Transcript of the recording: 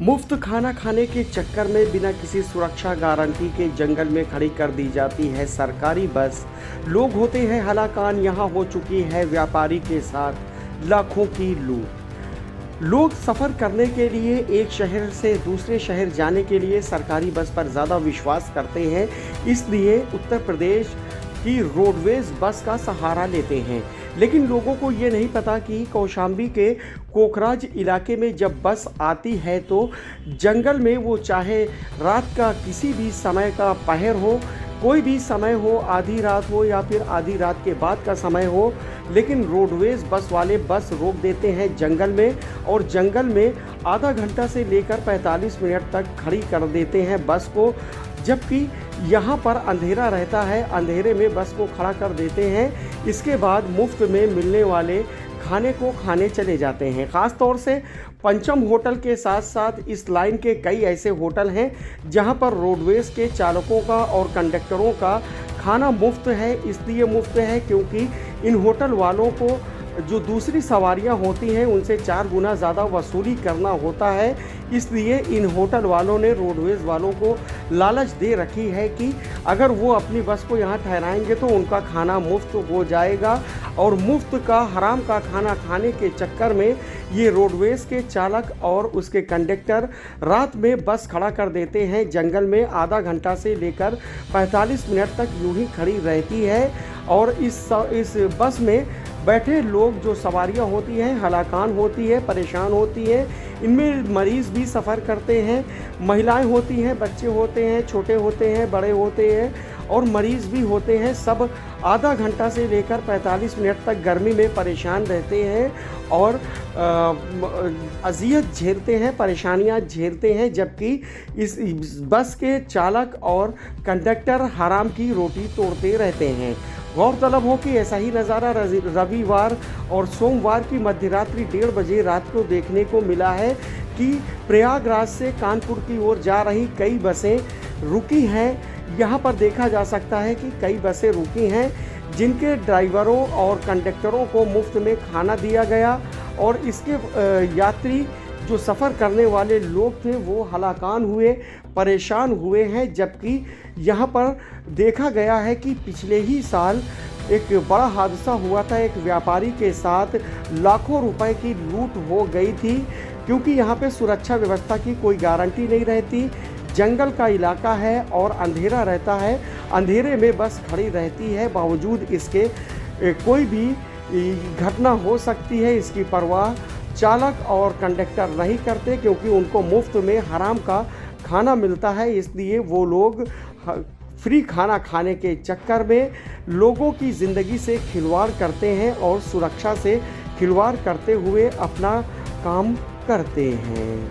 मुफ्त खाना खाने के चक्कर में बिना किसी सुरक्षा गारंटी के जंगल में खड़ी कर दी जाती है सरकारी बस। लोग होते हैं हलाकान। यहाँ हो चुकी है व्यापारी के साथ लाखों की लूट। लोग सफ़र करने के लिए एक शहर से दूसरे शहर जाने के लिए सरकारी बस पर ज़्यादा विश्वास करते हैं, इसलिए उत्तर प्रदेश की रोडवेज बस का सहारा लेते हैं। लेकिन लोगों को ये नहीं पता कि कौशाम्बी के कोकराझ इलाके में जब बस आती है तो जंगल में, वो चाहे रात का किसी भी समय का पहर हो, कोई भी समय हो, आधी रात हो या फिर आधी रात के बाद का समय हो, लेकिन रोडवेज बस वाले बस रोक देते हैं जंगल में और जंगल में आधा घंटा से लेकर 45 मिनट तक खड़ी कर देते हैं बस को। जबकि यहाँ पर अंधेरा रहता है, अंधेरे में बस को खड़ा कर देते हैं। इसके बाद मुफ्त में मिलने वाले खाने को खाने चले जाते हैं। ख़ास तौर से पंचम होटल के साथ साथ इस लाइन के कई ऐसे होटल हैं जहाँ पर रोडवेज के चालकों का और कंडक्टरों का खाना मुफ्त है। इसलिए मुफ्त है क्योंकि इन होटल वालों को जो दूसरी सवारियां होती हैं उनसे 4 गुना ज़्यादा वसूली करना होता है। इसलिए इन होटल वालों ने रोडवेज वालों को लालच दे रखी है कि अगर वो अपनी बस को यहाँ ठहराएंगे तो उनका खाना मुफ्त हो जाएगा। और मुफ्त का हराम का खाना खाने के चक्कर में ये रोडवेज के चालक और उसके कंडक्टर रात में बस खड़ा कर देते हैं जंगल में। आधा घंटा से लेकर 45 मिनट तक यूँ ही खड़ी रहती है और इस बस में बैठे लोग, जो सवारियां होती हैं, हलाकान होती है, परेशान होती हैं। इनमें मरीज़ भी सफ़र करते हैं, महिलाएं होती हैं, बच्चे होते हैं, छोटे होते हैं, बड़े होते हैं और मरीज़ भी होते हैं। सब आधा घंटा से लेकर 45 मिनट तक गर्मी में परेशान रहते हैं और अज़ियत झेलते हैं, परेशानियां झेलते हैं। जबकि इस बस के चालक और कंडक्टर हराम की रोटी तोड़ते रहते हैं। गौरतलब हो कि ऐसा ही नज़ारा रविवार और सोमवार की मध्यरात्रि 1:30 बजे रात को देखने को मिला है कि प्रयागराज से कानपुर की ओर जा रही कई बसें रुकी हैं। यहाँ पर देखा जा सकता है कि कई बसें रुकी हैं जिनके ड्राइवरों और कंडक्टरों को मुफ्त में खाना दिया गया और इसके यात्री जो सफ़र करने वाले लोग थे वो हलाकान हुए, परेशान हुए हैं। जबकि यहाँ पर देखा गया है कि पिछले ही साल एक बड़ा हादसा हुआ था, एक व्यापारी के साथ लाखों रुपए की लूट हो गई थी। क्योंकि यहाँ पे सुरक्षा व्यवस्था की कोई गारंटी नहीं रहती, जंगल का इलाका है और अंधेरा रहता है। अंधेरे में बस खड़ी रहती है, बावजूद इसके कोई भी घटना हो सकती है, इसकी परवाह चालक और कंडक्टर नहीं करते क्योंकि उनको मुफ्त में हराम का खाना मिलता है। इसलिए वो लोग फ्री खाना खाने के चक्कर में लोगों की ज़िंदगी से खिलवाड़ करते हैं और सुरक्षा से खिलवाड़ करते हुए अपना काम करते हैं।